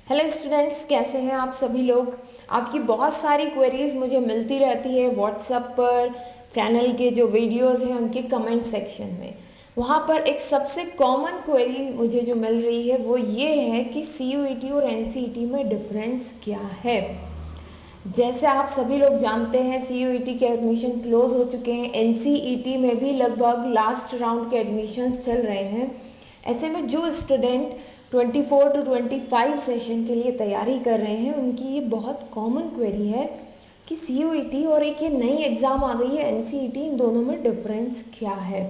Hello students, कैसे हैं आप सभी लोग। आपकी बहुत सारी क्वेरीज मुझे मिलती रहती है व्हाट्सएप पर, चैनल के जो वीडियोस हैं उनके कमेंट सेक्शन में। वहाँ पर एक सबसे कॉमन क्वेरी मुझे जो मिल रही है वो ये है कि सीयूईटी और एनसीईटी में डिफरेंस क्या है। जैसे आप सभी लोग जानते हैं सीयूईटी के एडमिशन क्लोज हो चुके हैं, एनसीईटी में भी लगभग लास्ट राउंड के एडमिशन्स चल रहे हैं। ऐसे में जो स्टूडेंट 24 टू 25 सेशन के लिए तैयारी कर रहे हैं उनकी ये बहुत कॉमन क्वेरी है कि सीयूईटी और एक ये नई एग्ज़ाम आ गई है एनसीईटी, इन दोनों में डिफरेंस क्या है।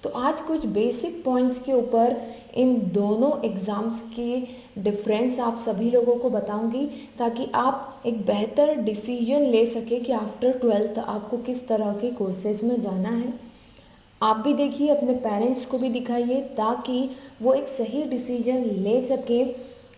तो आज कुछ बेसिक पॉइंट्स के ऊपर इन दोनों एग्ज़ाम्स के डिफरेंस आप सभी लोगों को बताऊंगी ताकि आप एक बेहतर डिसीजन ले सके कि आफ्टर 12th आपको किस तरह के कोर्सेज में जाना है। आप भी देखिए, अपने पेरेंट्स को भी दिखाइए ताकि वो एक सही डिसीजन ले सके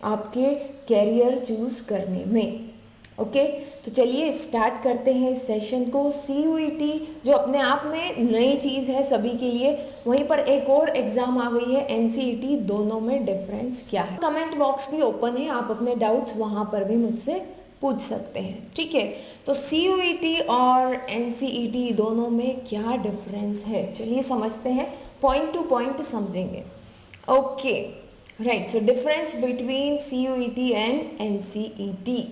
आपके कैरियर चूज़ करने में। ओके, तो चलिए स्टार्ट करते हैं इस सेशन को। सीयूईटी जो अपने आप में नई चीज़ है सभी के लिए, वहीं पर एक और एग्ज़ाम आ गई है एनसीईटी, दोनों में डिफरेंस क्या है। कमेंट बॉक्स भी ओपन है, आप अपने डाउट्स वहाँ पर भी मुझसे पूछ सकते हैं, ठीक है। तो सीयूईटी और एनसीईटी दोनों में क्या डिफरेंस है, चलिए समझते हैं, पॉइंट टू पॉइंट समझेंगे। Okay right, so difference between CUET and NCET.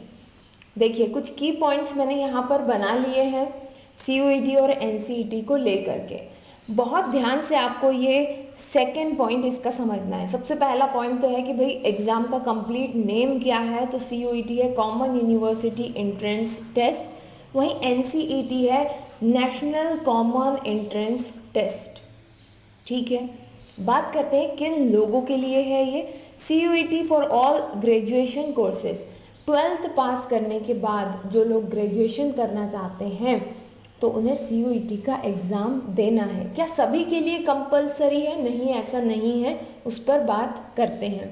देखिए कुछ की पॉइंट्स मैंने यहाँ पर बना लिए हैं सीयूईटी और एनसीईटी को लेकर के। बहुत ध्यान से आपको ये सेकंड पॉइंट इसका समझना है। सबसे पहला पॉइंट तो है कि भाई एग्ज़ाम का कंप्लीट नेम क्या है, तो सीयूईटी है कॉमन यूनिवर्सिटी एंट्रेंस टेस्ट, वहीं एनसीईटी है नेशनल कॉमन एंट्रेंस टेस्ट, ठीक है। बात करते हैं किन लोगों के लिए है ये। CUET for all graduation courses, 12th पास करने के बाद जो लोग ग्रेजुएशन करना चाहते हैं तो उन्हें सीयूईटी का एग्ज़ाम देना है। क्या सभी के लिए कंपलसरी है? नहीं, ऐसा नहीं है, उस पर बात करते हैं।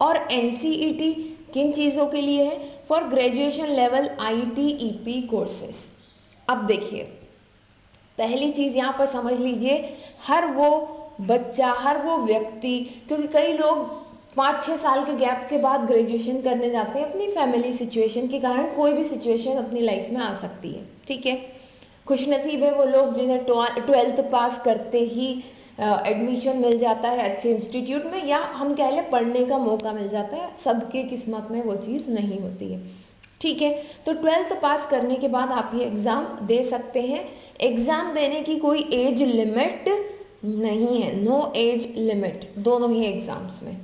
और एनसीईटी किन चीज़ों के लिए है? For graduation level ITEP courses. अब देखिए पहली चीज़ यहाँ पर समझ लीजिए, हर वो बच्चा, हर वो व्यक्ति, क्योंकि कई लोग 5-6 साल के गैप के बाद ग्रेजुएशन करने जाते हैं अपनी फैमिली सिचुएशन के कारण। कोई भी सिचुएशन अपनी लाइफ में आ सकती है, ठीक है। खुशनसीब है वो लोग जिन्हें 12th पास करते ही एडमिशन मिल जाता है अच्छे इंस्टीट्यूट में, या हम कह लें पढ़ने का मौका मिल जाता है। सबके किस्मत में वो चीज़ नहीं होती है, ठीक है। तो 12th पास करने के बाद आप ये एग्ज़ाम दे सकते हैं। एग्ज़ाम देने की कोई एज लिमिट नहीं है, नो एज लिमिट दोनों ही एग्ज़ाम्स में।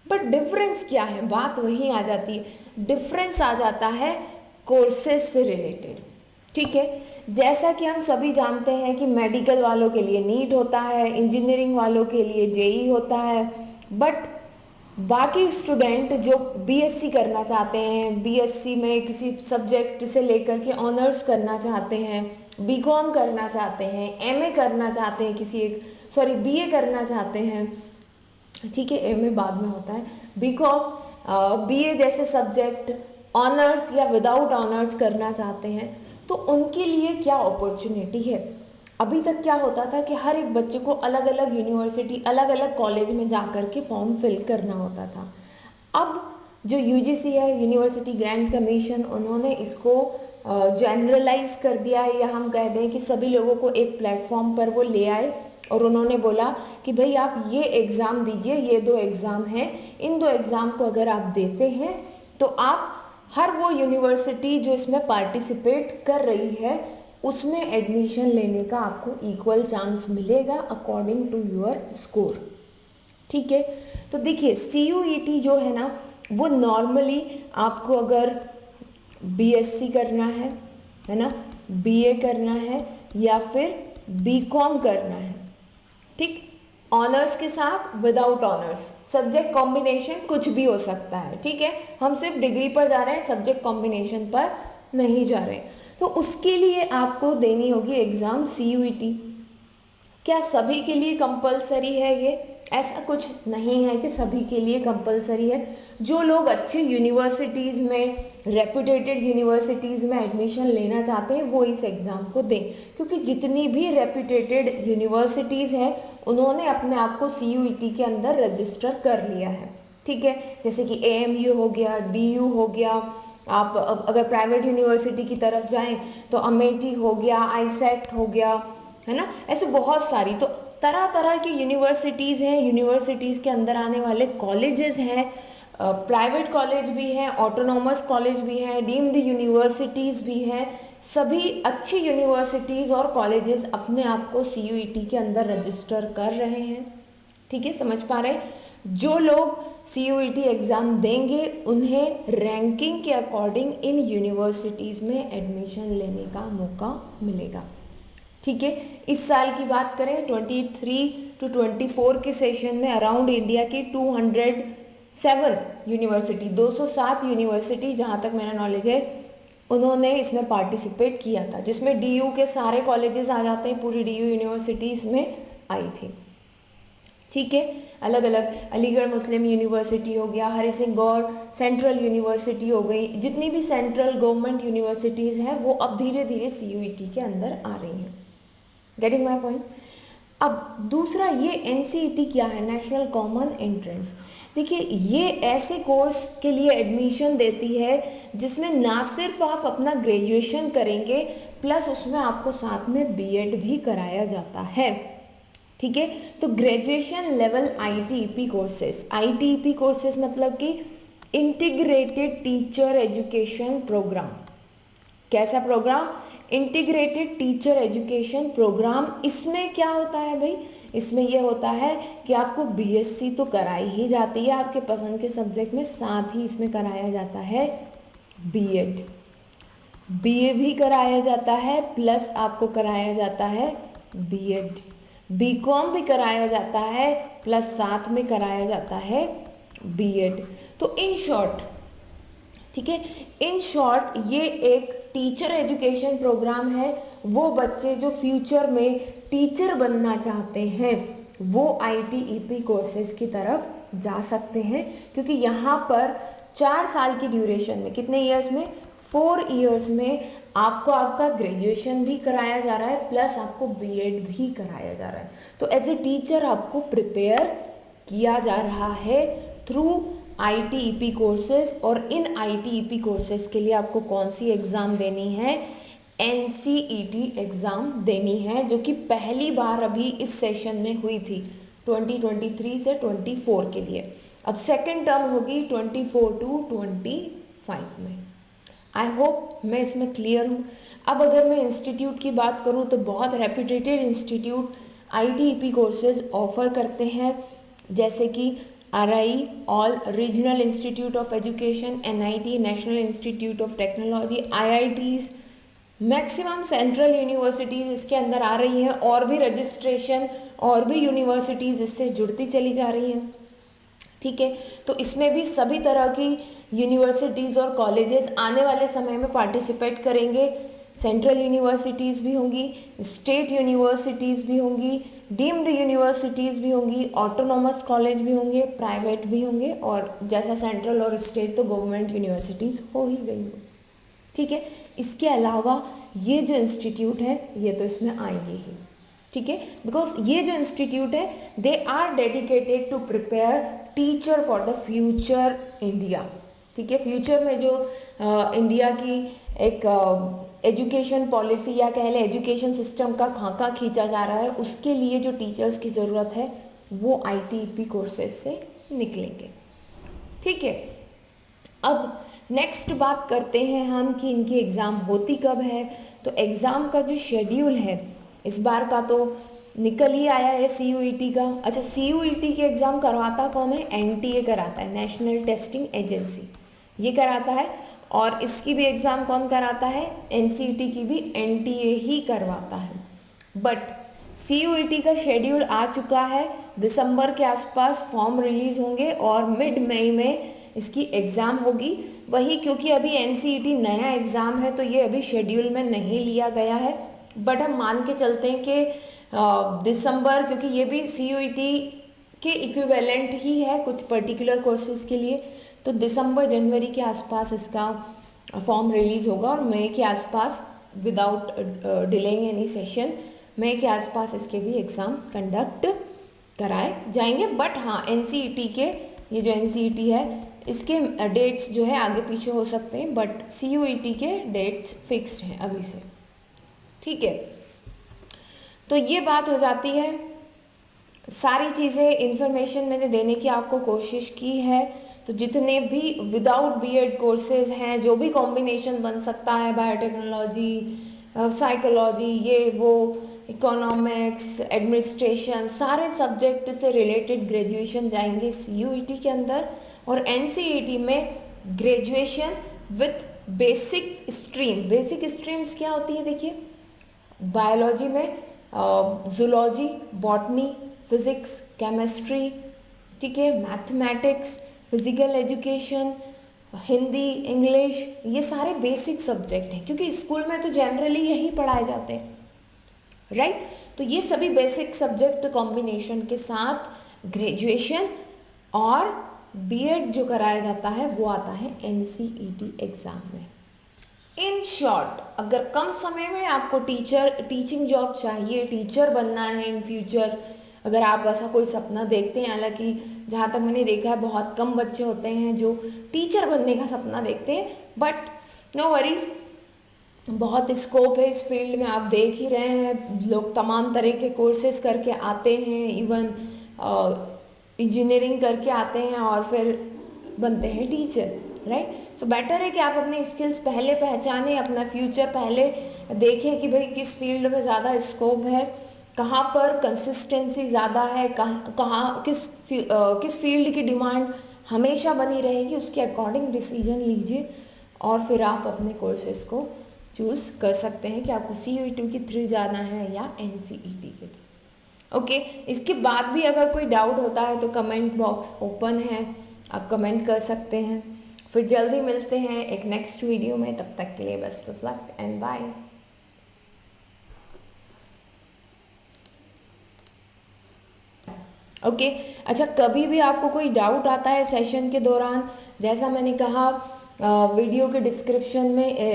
बट डिफरेंस क्या है, बात वही आ जाती है, डिफरेंस आ जाता है कोर्सेज से रिलेटेड, ठीक है। जैसा कि हम सभी जानते हैं कि मेडिकल वालों के लिए नीट होता है, इंजीनियरिंग वालों के लिए जेई होता है, बट बाकी स्टूडेंट जो बीएससी करना चाहते हैं, बीएससी में किसी सब्जेक्ट से लेकर के ऑनर्स करना चाहते हैं, बीकॉम करना चाहते हैं, एमए करना चाहते हैं, बीए करना चाहते हैं, ठीक है, एमए बाद में होता है, बीकॉम बीए जैसे सब्जेक्ट ऑनर्स या विदाउट ऑनर्स करना चाहते हैं, तो उनके लिए क्या अपॉर्चुनिटी है। अभी तक क्या होता था कि हर एक बच्चे को अलग अलग यूनिवर्सिटी, अलग अलग कॉलेज में जा कर के फॉर्म फिल करना होता था। अब जो यूजीसी है, यूनिवर्सिटी ग्रांट कमीशन, उन्होंने इसको जनरलाइज कर दिया है, या हम कह दें कि सभी लोगों को एक प्लेटफॉर्म पर वो ले आए और उन्होंने बोला कि भाई आप ये एग्ज़ाम दीजिए, ये 2 एग्ज़ाम हैं, इन 2 एग्ज़ाम को अगर आप देते हैं तो आप हर वो यूनिवर्सिटी जो इसमें पार्टिसिपेट कर रही है उसमें एडमिशन लेने का आपको इक्वल चांस मिलेगा अकॉर्डिंग टू योर स्कोर, ठीक है। तो देखिए सीयूईटी जो है ना, वो नॉर्मली आपको अगर बीएससी करना है ना, बीए करना है या फिर बीकॉम करना है, ठीक, ऑनर्स के साथ विदाउट ऑनर्स, सब्जेक्ट कॉम्बिनेशन कुछ भी हो सकता है, ठीक है। हम सिर्फ डिग्री पर जा रहे हैं, सब्जेक्ट कॉम्बिनेशन पर नहीं जा रहे। तो उसके लिए आपको देनी होगी एग्ज़ाम सीयूईटी। क्या सभी के लिए कंपलसरी है ये? ऐसा कुछ नहीं है कि सभी के लिए कंपलसरी है। जो लोग अच्छी यूनिवर्सिटीज़ में, रेप्यूटेटेड यूनिवर्सिटीज़ में एडमिशन लेना चाहते हैं वो इस एग्ज़ाम को दें, क्योंकि जितनी भी रेप्यूटेटेड यूनिवर्सिटीज़ हैं उन्होंने अपने आप को सीयूईटी के अंदर रजिस्टर कर लिया है, ठीक है, जैसे कि AMU हो गया, DU हो गया, आप अगर प्राइवेट यूनिवर्सिटी की तरफ जाएं तो अमेठी हो गया, आईसेक्ट हो गया, है ना, ऐसे बहुत सारी। तो तरह तरह की यूनिवर्सिटीज़ हैं, यूनिवर्सिटीज़ के अंदर आने वाले कॉलेजेस हैं, प्राइवेट कॉलेज भी हैं, ऑटोनॉमस कॉलेज भी हैं, डीम्ड यूनिवर्सिटीज़ भी हैं। सभी अच्छी यूनिवर्सिटीज़ और कॉलेजेस अपने आप को CUET के अंदर रजिस्टर कर रहे हैं। ठीक है, समझ पा रहे हैं? जो लोग CUET एग्ज़ाम देंगे उन्हें रैंकिंग के अकॉर्डिंग इन यूनिवर्सिटीज़ में एडमिशन लेने का मौका मिलेगा। ठीक है, इस साल की बात करें 23 to 24 के सेशन में अराउंड इंडिया की 207 यूनिवर्सिटी, 207 यूनिवर्सिटी जहाँ तक मेरा नॉलेज है, उन्होंने इसमें पार्टिसिपेट किया था, जिसमें DU के सारे कॉलेजेस आ जाते हैं, पूरी DU यूनिवर्सिटी इसमें आई थी। ठीक है, अलग अलग अलीगढ़ मुस्लिम यूनिवर्सिटी हो गया, हरि सिंह गौर सेंट्रल यूनिवर्सिटी हो गई, जितनी भी सेंट्रल गवर्नमेंट यूनिवर्सिटीज़ हैं वो अब धीरे धीरे CUET के अंदर आ रही हैं। Getting my point? अब दूसरा, ये NCET क्या है, नेशनल कॉमन एंट्रेंस। देखिए, ये ऐसे कोर्स के लिए एडमिशन देती है जिसमें ना सिर्फ आप अपना ग्रेजुएशन करेंगे, प्लस उसमें आपको साथ में BEd भी कराया जाता है। ठीक है, तो graduation level ITEP courses, ITEP courses मतलब कि इंटीग्रेटेड टीचर एजुकेशन प्रोग्राम। कैसा प्रोग्राम? Integrated teacher education programme. इसमें क्या होता है भाई? इसमें यह होता है कि आपको BSc तो कराई ही जाती है आपके पसंद के सब्जेक्ट में, साथ ही इसमें कराया जाता है BEd, BA भी कराया जाता है, प्लस आपको कराया जाता है BEd, BCom भी कराया जाता है, प्लस साथ में कराया जाता है BEd। तो इन शॉर्ट, ठीक है, इन शॉर्ट ये एक टीचर एजुकेशन प्रोग्राम है। वो बच्चे जो फ्यूचर में टीचर बनना चाहते हैं वो ITEP कोर्सेज की तरफ जा सकते हैं, क्योंकि यहाँ पर 4 साल की ड्यूरेशन में, कितने ईयर्स में? 4 ईयर्स में आपको आपका ग्रेजुएशन भी कराया जा रहा है, प्लस आपको BEd भी कराया जा रहा है। तो एज ए टीचर आपको प्रिपेयर किया जा रहा है थ्रू ITEP कोर्सेज। और इन ITEP कोर्सेज के लिए आपको कौन सी एग्ज़ाम देनी है? NCET एग्ज़ाम देनी है, जो कि पहली बार अभी इस सेशन में हुई थी 2023 से 24 के लिए। अब सेकेंड टर्म होगी 24 to 25 में। आई होप मैं इसमें क्लियर हूँ। अब अगर मैं इंस्टीट्यूट की बात करूँ तो बहुत reputed institute ITEP courses offer करते हैं, जैसे कि RI all regional institute of education, NIT national institute of technology, IITs, maximum central universities इसके अंदर आ रही हैं, और भी रजिस्ट्रेशन और भी यूनिवर्सिटीज़ इससे जुड़ती चली जा रही हैं। ठीक है, तो इसमें भी सभी तरह की यूनिवर्सिटीज़ और कॉलेजेस आने वाले समय में पार्टिसिपेट करेंगे। सेंट्रल यूनिवर्सिटीज़ भी होंगी, स्टेट यूनिवर्सिटीज़ भी होंगी, डीम्ड यूनिवर्सिटीज़ भी होंगी, ऑटोनॉमस कॉलेज भी होंगे, प्राइवेट भी होंगे, और जैसा सेंट्रल और स्टेट तो गवर्नमेंट यूनिवर्सिटीज़ हो ही गई हो। ठीक है, इसके अलावा ये जो इंस्टीट्यूट है ये तो इसमें आएंगे ही। ठीक है, बिकॉज ये जो इंस्टीट्यूट है they are dedicated to prepare teacher for the future India. ठीक है, फ्यूचर में जो इंडिया की एक एजुकेशन पॉलिसी या कह लें एजुकेशन सिस्टम का खाका खींचा जा रहा है, उसके लिए जो टीचर्स की ज़रूरत है वो ITEP कोर्सेज से निकलेंगे। ठीक है, अब नेक्स्ट बात करते हैं हम कि इनकी एग्ज़ाम होती कब है। तो एग्ज़ाम का जो शेड्यूल है इस बार का तो निकल ही आया है CUET का। अच्छा, CUET के एग्ज़ाम करवाता कौन है? NTA कराता है, नेशनल टेस्टिंग एजेंसी, ये कराता है। और इसकी भी एग्ज़ाम कौन कराता है? NCET की भी NTA ही करवाता है। बट CUET का शेड्यूल आ चुका है, दिसंबर के आसपास फॉर्म रिलीज़ होंगे और मिड मई में इसकी एग्ज़ाम होगी। वही क्योंकि अभी NCET नया एग्ज़ाम है तो ये अभी शेड्यूल में नहीं लिया गया है, बट हम मान के चलते हैं कि दिसंबर, क्योंकि ये भी CUET के इक्विवेलेंट ही है कुछ पर्टिकुलर कोर्सेज के लिए, तो दिसंबर जनवरी के आसपास इसका फॉर्म रिलीज़ होगा और मई के आसपास विदाउट डिलेइंग एनी सेशन मई के आसपास इसके भी एग्ज़ाम कंडक्ट कराए जाएंगे। बट हाँ, NCET के ये जो NCET है इसके डेट्स जो है आगे पीछे हो सकते हैं, बट CUET के डेट्स फिक्स्ड हैं अभी से, ठीक है। तो ये बात हो जाती है, सारी चीज़ें इन्फॉर्मेशन मैंने देने की आपको कोशिश की है। तो जितने भी विदाउट बीएड कोर्सेज हैं, जो भी कॉम्बिनेशन बन सकता है, बायोटेक्नोलॉजी, साइकोलॉजी, ये वो, इकोनॉमिक्स, एडमिनिस्ट्रेशन, सारे सब्जेक्ट से रिलेटेड ग्रेजुएशन जाएंगे CUET के अंदर, और NCET में graduation with basic stream. Basic streams क्या होती है देखिए, बायोलॉजी में जूलॉजी, बॉटनी, फिजिक्स, केमिस्ट्री, ठीक है, mathematics, physical education, Hindi, English, ये सारे बेसिक सब्जेक्ट हैं, क्योंकि स्कूल में तो जनरली यही पढ़ाए जाते हैं, राइट। तो ये सभी बेसिक सब्जेक्ट कॉम्बिनेशन के साथ ग्रेजुएशन और बीएड जो कराया जाता है वो आता है NCET एग्जाम में। इन शॉर्ट, अगर कम समय में आपको टीचिंग जॉब चाहिए, टीचर बनना है इन फ्यूचर, अगर आप ऐसा कोई सपना देखते हैं, हालांकि जहाँ तक मैंने देखा है बहुत कम बच्चे होते हैं जो टीचर बनने का सपना देखते हैं, बट नो वरीज, बहुत स्कोप है इस फील्ड में। आप देख ही रहे हैं, लोग तमाम तरह के कोर्सेज करके आते हैं, इवन इंजीनियरिंग करके आते हैं और फिर बनते हैं टीचर, राइट। सो बेटर है कि आप अपने स्किल्स पहले पहचानें, अपना फ्यूचर पहले देखें कि भाई किस फील्ड में ज़्यादा स्कोप है, कहाँ पर कंसिस्टेंसी ज़्यादा है, किस फील्ड की डिमांड हमेशा बनी रहेगी, उसके अकॉर्डिंग डिसीजन लीजिए और फिर आप अपने कोर्सेज को चूज़ कर सकते हैं कि आपको CUET के थ्रू जाना है या NCET के थ्रू। ओके, इसके बाद भी अगर कोई डाउट होता है तो कमेंट बॉक्स ओपन है, आप कमेंट कर सकते हैं। फिर जल्दी मिलते हैं एक नेक्स्ट वीडियो में, तब तक के लिए best of luck and bye. Okay, अच्छा, कभी भी आपको कोई डाउट आता है सेशन के दौरान, जैसा मैंने कहा वीडियो के डिस्क्रिप्शन में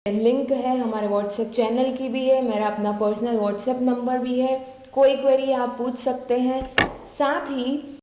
लिंक है, हमारे व्हाट्सएप चैनल की भी है, मेरा अपना पर्सनल व्हाट्सएप नंबर भी है, कोई क्वेरी आप पूछ सकते हैं। साथ ही